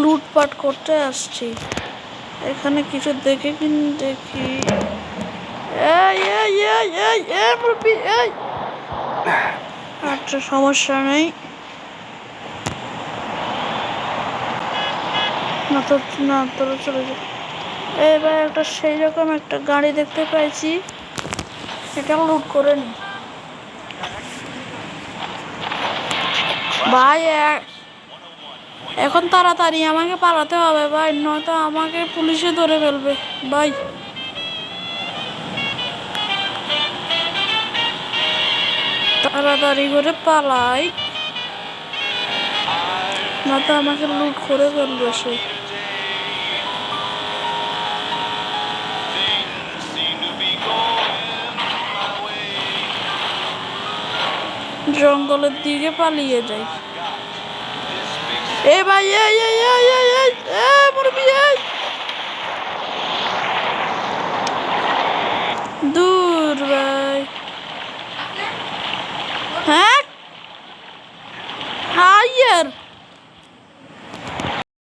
লুটপাট করতে আসছি। এখানে কিছু দেখে দেখি। আচ্ছা, সমস্যা নেই। না তো, না তোরা চলে যা। এবার একটা সেই রকম একটা গাড়ি দেখতে পাইছি, এটা লুট করে নি ভাই। এখন তাড়াতাড়ি আমাকে পালাতে হবে ভাই, নয়তো আমাকে পুলিশে ধরে ফেলবে ভাই। তাড়াতাড়ি করে পালাই, নয়তো আমাকে লুট করে ফেলবে সে। জঙ্গলের দিকে পালিয়ে যাই। এ ভাই, দূর ভাই। হ্যাঁ,